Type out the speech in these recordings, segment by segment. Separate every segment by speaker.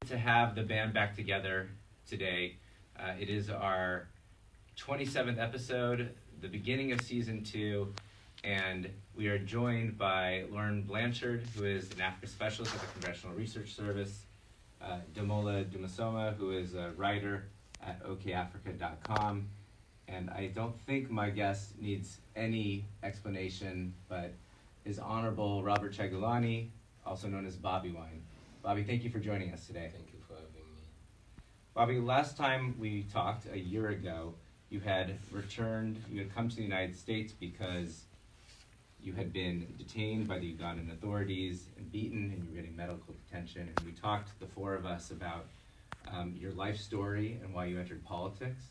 Speaker 1: to have the band back together today. It is our 27th episode, the beginning of season 2, and we are joined by Lauren Blanchard, who is an Africa specialist at the Congressional Research Service, Damola Durosomo, who is a writer at okafrica.com, and I don't think my guest needs any explanation, but is Honorable Robert Chagulani, also known as Bobi Wine. Bobby, thank you for joining us today.
Speaker 2: Thank you for having me.
Speaker 1: Bobby, last time we talked a year ago, you had come to the United States because you had been detained by the Ugandan authorities and beaten, and you were getting medical detention. And we talked, the four of us, about your life story and why you entered politics.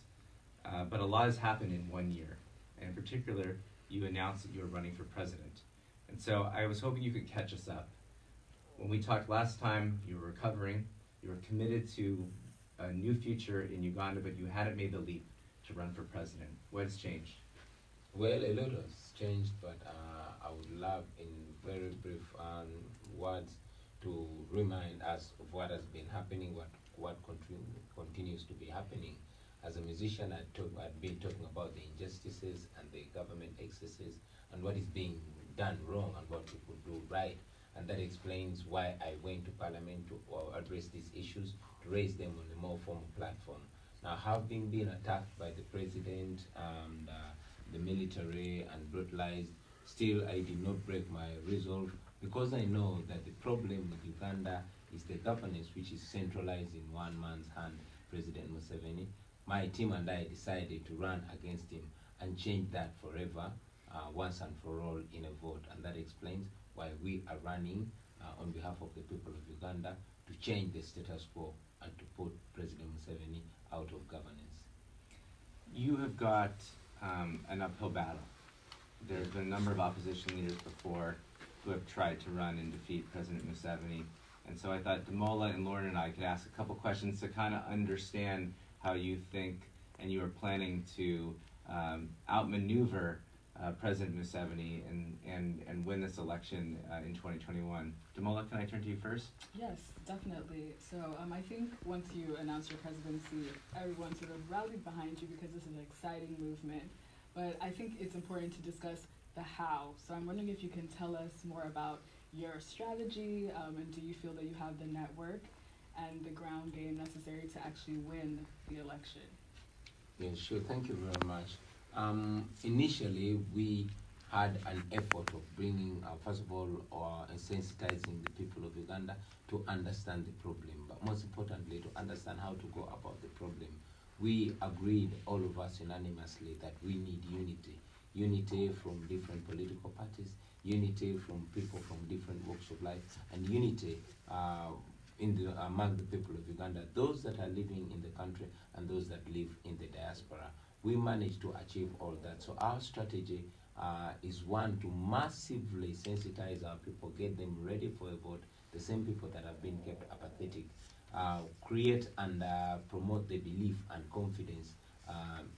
Speaker 1: But a lot has happened in 1 year. And in particular, you announced that you were running for president. And so I was hoping you could catch us up. When we talked last time, you were recovering, you were committed to a new future in Uganda, but you hadn't made the leap to run for president. What has changed?
Speaker 2: Well, a lot has changed, but I would love, in very brief words, to remind us of what has been happening, what continues to be happening. As a musician, I'd been talking about the injustices and the government excesses and what is being done wrong and what we could do right. And that explains why I went to Parliament to address these issues, to raise them on a more formal platform. Now, having been attacked by the president and the military and brutalized, still I did not break my resolve, because I know that the problem with Uganda is the governance, which is centralized in one man's hand, President Museveni. My team and I decided to run against him and change that forever, once and for all, in a vote. And that explains why we are running on behalf of the people of Uganda to change the status quo and to put President Museveni out of governance.
Speaker 1: You have got an uphill battle. There's been a number of opposition leaders before who have tried to run and defeat President Museveni. And so I thought Damola and Lauren and I could ask a couple questions to kind of understand how you think and you are planning to outmaneuver President Museveni and win this election in 2021. Damola, can I turn to you first?
Speaker 3: Yes, definitely. So I think once you announced your presidency, everyone sort of rallied behind you because this is an exciting movement. But I think it's important to discuss the how. So I'm wondering if you can tell us more about your strategy, and do you feel that you have the network and the ground game necessary to actually win the election?
Speaker 2: Yeah, sure. Thank you very much. Initially, we had an effort of bringing, first of all, sensitizing the people of Uganda to understand the problem, but most importantly, to understand how to go about the problem. We agreed, all of us unanimously, that we need unity. Unity from different political parties, unity from people from different walks of life, and unity among the people of Uganda, those that are living in the country and those that live in the diaspora. We managed to achieve all that. So our strategy is one, to massively sensitize our people, get them ready for a vote, the same people that have been kept apathetic, create and promote the belief and confidence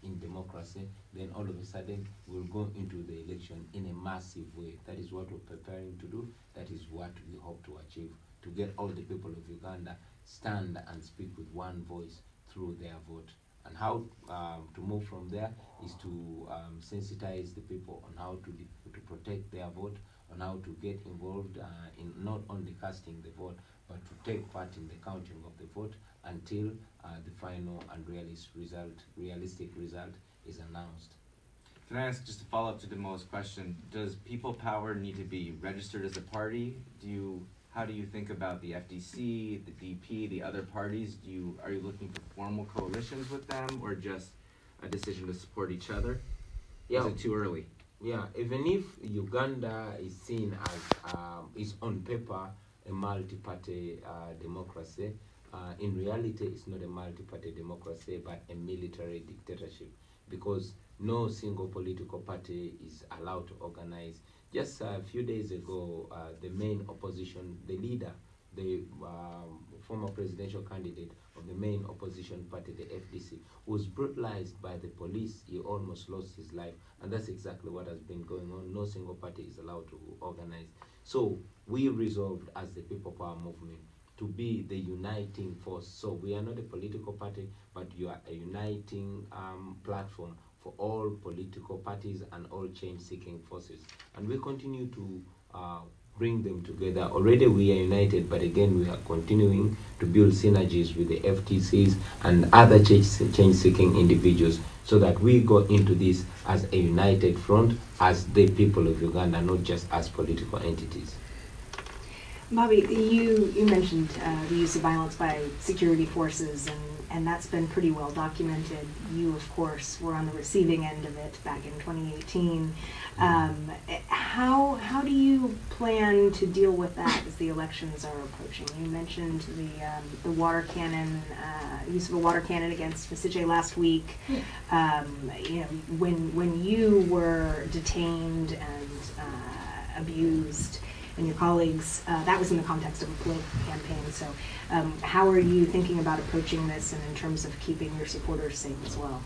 Speaker 2: in democracy. Then all of a sudden we'll go into the election in a massive way. That is what we're preparing to do. That is what we hope to achieve, to get all the people of Uganda stand and speak with one voice through their vote. And how to move from there is to sensitize the people on how to protect their vote, on how to get involved in not only casting the vote, but to take part in the counting of the vote until the final and realistic result is announced.
Speaker 1: Can I ask, just to follow up to Damola's question, does People Power need to be registered as a party? How do you think about the FDC, the DP, the other parties? Are you looking for formal coalitions with them, or just a decision to support each other?
Speaker 2: Yeah.
Speaker 1: Is it too early?
Speaker 2: Yeah, even if Uganda is seen as, is on paper, a multi-party democracy, in reality it's not a multi-party democracy, but a military dictatorship, because no single political party is allowed to organize. Just a few days ago, the main opposition, the leader, the former presidential candidate of the main opposition party, the FDC, was brutalized by the police. He almost lost his life, and that's exactly what has been going on. No single party is allowed to organize. So we resolved as the People Power movement to be the uniting force. So we are not a political party, but you are a uniting platform for all political parties and all change-seeking forces. And we continue to bring them together. Already we are united, but again we are continuing to build synergies with the FTCs and other change-seeking individuals, so that we go into this as a united front, as the people of Uganda, not just as political entities.
Speaker 4: Bobi, you mentioned the use of violence by security forces, and that's been pretty well documented. You, of course, were on the receiving end of it back in 2018. How do you plan to deal with that as the elections are approaching? You mentioned the water cannon, use of a water cannon against Masije last week. You know, when you were detained and abused, and your colleagues, that was in the context of a political campaign. So how are you thinking about approaching this, and in terms of keeping your supporters safe as well?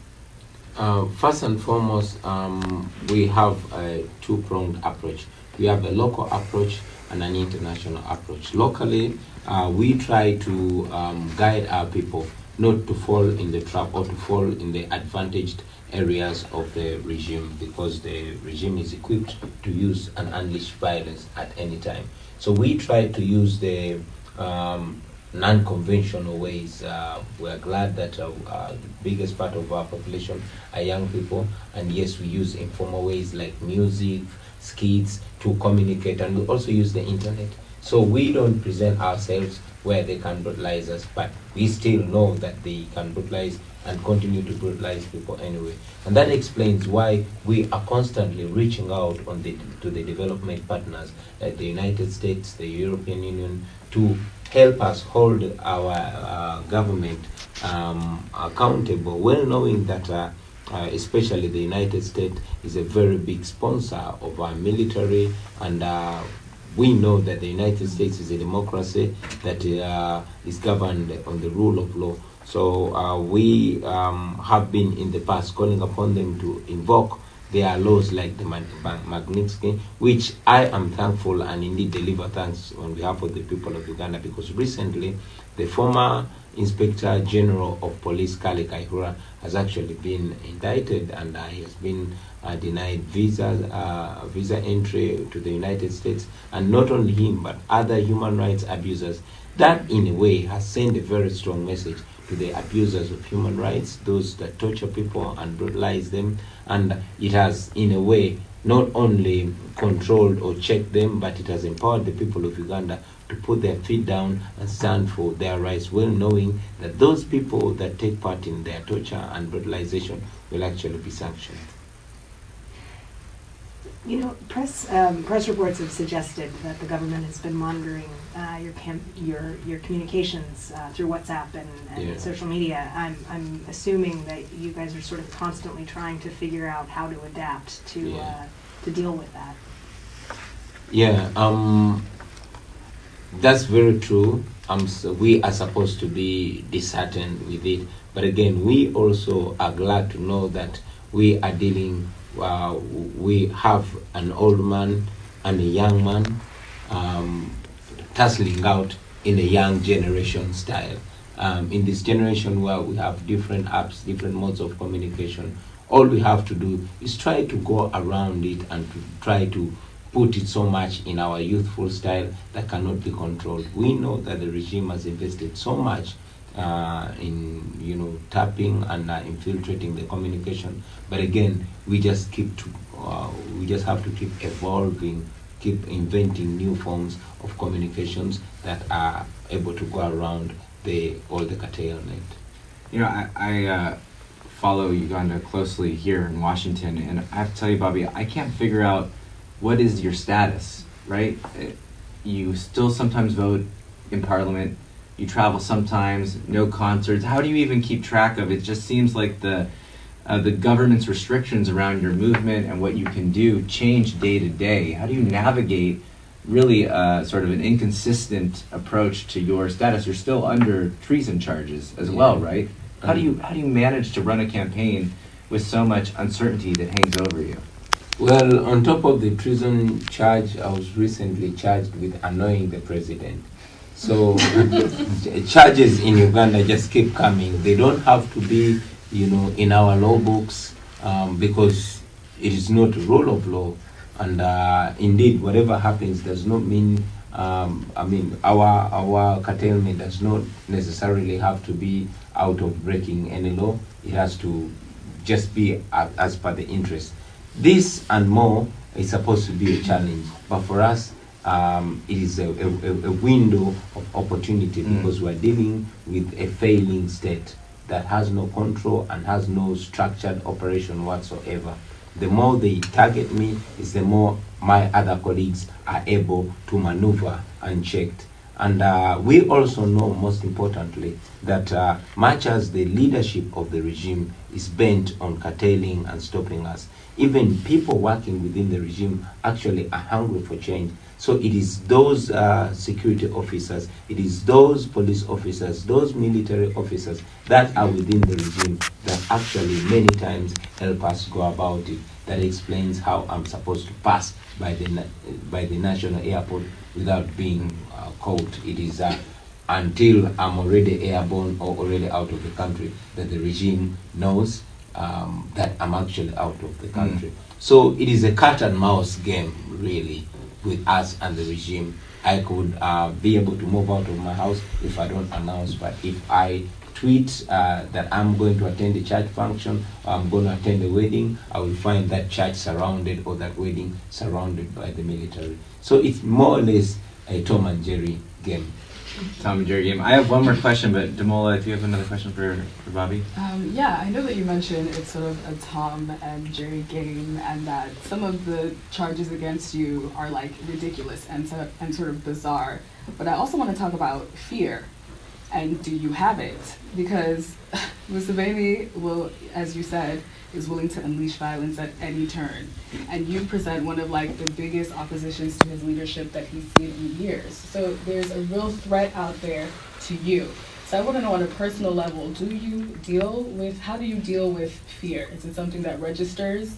Speaker 2: First and foremost, we have a two-pronged approach. We have a local approach and an international approach. Locally, we try to guide our people not to fall in the trap or to fall in the advantaged areas of the regime, because the regime is equipped to use and unleash violence at any time. So we try to use the non-conventional ways. We're glad that the biggest part of our population are young people, and yes, we use informal ways like music, skits to communicate, and we also use the internet. So we don't present ourselves where they can brutalize us, but we still know that they can brutalize and continue to brutalize people anyway. And that explains why we are constantly reaching out to the development partners like the United States, the European Union, to help us hold our government accountable, well knowing that especially the United States is a very big sponsor of our military, and we know that the United States is a democracy that is governed on the rule of law. So we have been in the past calling upon them to invoke their laws like the Magnitsky, which I am thankful and indeed deliver thanks on behalf of the people of Uganda, because recently the former Inspector General of Police, Kale Kaihura, has actually been indicted, and he has been denied visa entry to the United States. And not only him, but other human rights abusers. That in a way has sent a very strong message to the abusers of human rights, those that torture people and brutalize them. And it has in a way not only controlled or checked them, but it has empowered the people of Uganda to put their feet down and stand for their rights, well knowing that those people that take part in their torture and brutalization will actually be sanctioned.
Speaker 4: You know, press reports have suggested that the government has been monitoring your communications through WhatsApp and social media. I'm assuming that you guys are sort of constantly trying to figure out how to adapt to deal with that.
Speaker 2: Yeah, that's very true. So we are supposed to be disheartened with it, but again, we also are glad to know that we are dealing. We have an old man and a young man tussling out in a young generation style. In this generation where we have different apps, different modes of communication, all we have to do is try to go around it and to try to put it so much in our youthful style that cannot be controlled. We know that the regime has invested so much in tapping and infiltrating the communication, but again, we just have to keep evolving, keep inventing new forms of communications that are able to go around all the curtailment.
Speaker 1: You know, I follow Uganda closely here in Washington, and I have to tell you, Bobi, I can't figure out what is your status, right? You still sometimes vote in Parliament. You travel sometimes, no concerts. How do you even keep track of it? It just seems like the government's restrictions around your movement and what you can do change day to day. How do you navigate really sort of an inconsistent approach to your status? You're still under treason charges as well, right? How do you manage to run a campaign with so much uncertainty that hangs over you?
Speaker 2: Well, on top of the treason charge, I was recently charged with annoying the president. So charges in Uganda just keep coming. They don't have to be, in our law books, because it is not a rule of law. And indeed, whatever happens does not mean, our curtailment does not necessarily have to be out of breaking any law. It has to just be as per the interest. This and more is supposed to be a challenge, but for us, it is a window of opportunity because we're dealing with a failing state that has no control and has no structured operation whatsoever. The more they target me, is the more my other colleagues are able to maneuver unchecked. And we also know, most importantly, that much as the leadership of the regime is bent on curtailing and stopping us, even people working within the regime actually are hungry for change. So it is those security officers, it is those police officers, those military officers that are within the regime that actually many times help us go about it. That explains how I'm supposed to pass by the national airport without being caught. It is until I'm already airborne or already out of the country that the regime knows that I'm actually out of the country. So it is a cat and mouse game, really, with us and the regime. I could be able to move out of my house if I don't announce, but if I tweet that I'm going to attend a church function or I'm going to attend a wedding, I will find that church surrounded or that wedding surrounded by the military. So it's more or less a Tom and Jerry game.
Speaker 1: Tom and Jerry game. I have one more question, but Damola, if you have another question for Bobi?
Speaker 3: Yeah, I know that you mentioned it's sort of a Tom and Jerry game, and that some of the charges against you are like ridiculous and sort of bizarre. But I also want to talk about fear. And do you have it? Because Museveni will, as you said, is willing to unleash violence at any turn. And you present one of like the biggest oppositions to his leadership that he's seen in years. So there's a real threat out there to you. So I want to know on a personal level, how do you deal with fear? Is it something that registers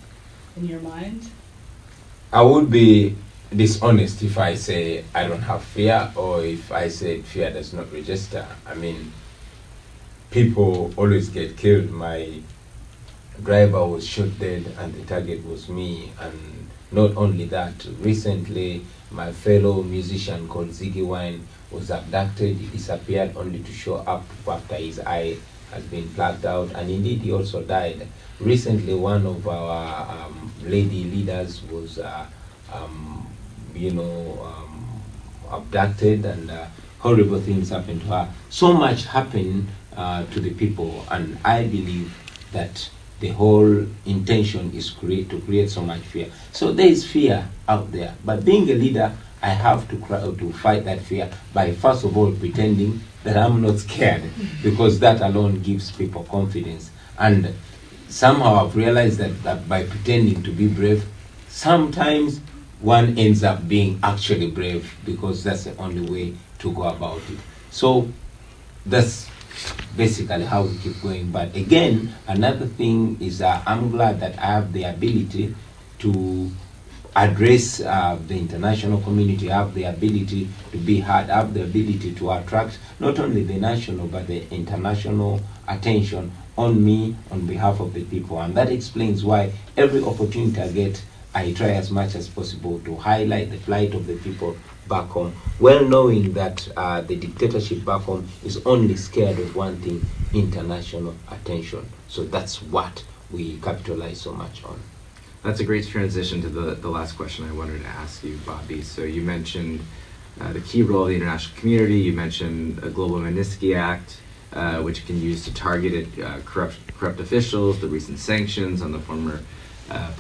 Speaker 3: in your mind?
Speaker 2: I would be dishonest if I say I don't have fear, or if I say fear does not register. I mean, people always get killed. My driver was shot dead and the target was me. And not only that, recently my fellow musician called Bobi Wine was abducted. He disappeared only to show up after his eye had been plucked out, and indeed he also died. Recently one of our lady leaders was abducted, and horrible things happened to her. So much happened to the people, and I believe that the whole intention is to create so much fear. So there is fear out there, but being a leader, I have to fight that fear by first of all pretending that I'm not scared, because that alone gives people confidence. And somehow I've realized that by pretending to be brave, sometimes one ends up being actually brave, because that's the only way to go about it. So that's basically how we keep going. But again, another thing is I'm glad that I have the ability to address the international community, I have the ability to be heard, I have the ability to attract not only the national but the international attention on me on behalf of the people. And that explains why every opportunity I get, I try as much as possible to highlight the plight of the people back home, well knowing that the dictatorship back home is only scared of one thing: international attention. So that's what we capitalize so much on.
Speaker 1: That's a great transition to the last question I wanted to ask you, Bobi. So you mentioned the key role of the international community. You mentioned a Global Magnitsky Act, which can use to target corrupt officials, the recent sanctions on the former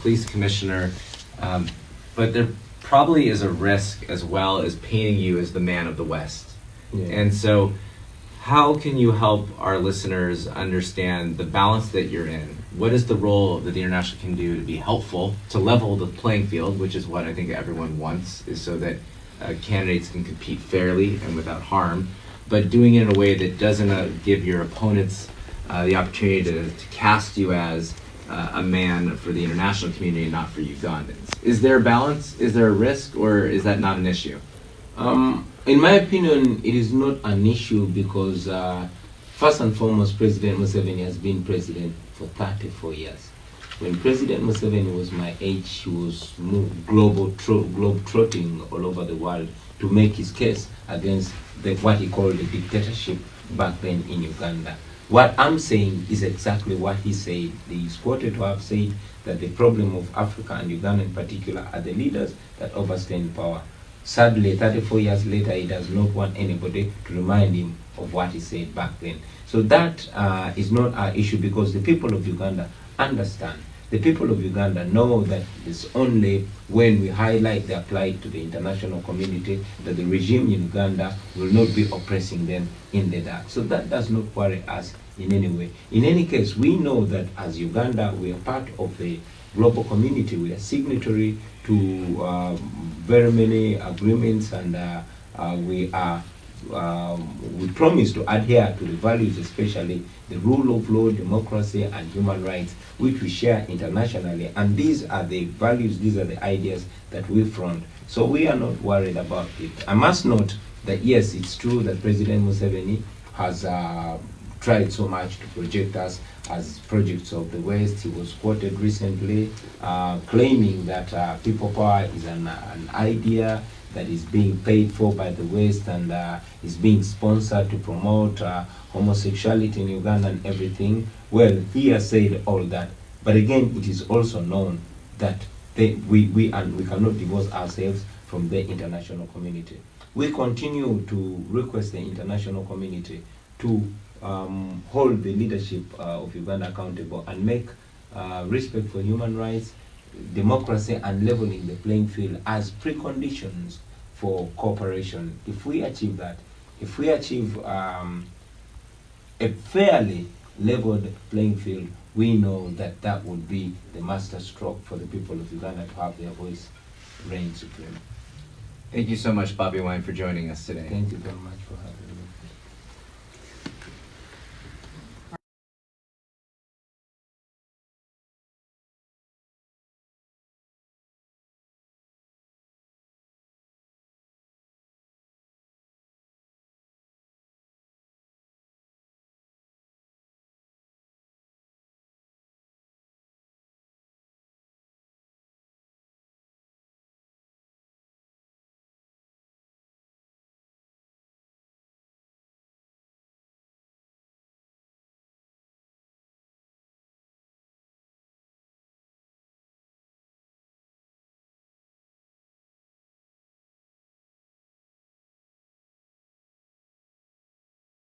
Speaker 1: police commissioner. But there probably is a risk as well as painting you as the man of the West. Yeah. And so how can you help our listeners understand the balance that you're in? What is the role that the international can do to be helpful, to level the playing field, which is what I think everyone wants, is so that candidates can compete fairly and without harm, but doing it in a way that doesn't give your opponents the opportunity to cast you as a man for the international community and not for Ugandans. Is there a balance? Is there a risk, or is that not an issue?
Speaker 2: In my opinion, it is not an issue because first and foremost, President Museveni has been president for 34 years. When President Museveni was my age, he was globe-trotting all over the world to make his case against what he called the dictatorship back then in Uganda. What I'm saying is exactly what he said. He is quoted to have said that the problem of Africa and Uganda in particular are the leaders that overstay in power. Sadly, 34 years later, he does not want anybody to remind him of what he said back then. So that is not our issue because the people of Uganda understand. The people of Uganda know that it's only when we highlight their plight to the international community that the regime in Uganda will not be oppressing them in the dark. So that does not worry us in any way. In any case, we know that as Uganda, we are part of the global community. We are signatory to very many agreements, and we promise to adhere to the values, especially the rule of law, democracy, and human rights, which we share internationally. And these are the values, these are the ideas that we front. So we are not worried about it. I must note that yes, it's true that President Museveni has tried so much to project us as projects of the West. He was quoted recently claiming that people power is an idea that is being paid for by the West and is being sponsored to promote homosexuality in Uganda and everything. Well, he has said all that. But again, it is also known that we cannot divorce ourselves from the international community. We continue to request the international community to hold the leadership of Uganda accountable and make respect for human rights, democracy, and leveling the playing field as preconditions for cooperation. If we achieve that, if we achieve a fairly leveled playing field, we know that that would be the master stroke for the people of Uganda to have their voice reign supreme.
Speaker 1: Thank you so much, Bobi Wine, for joining us today.
Speaker 2: Thank you very much for having me.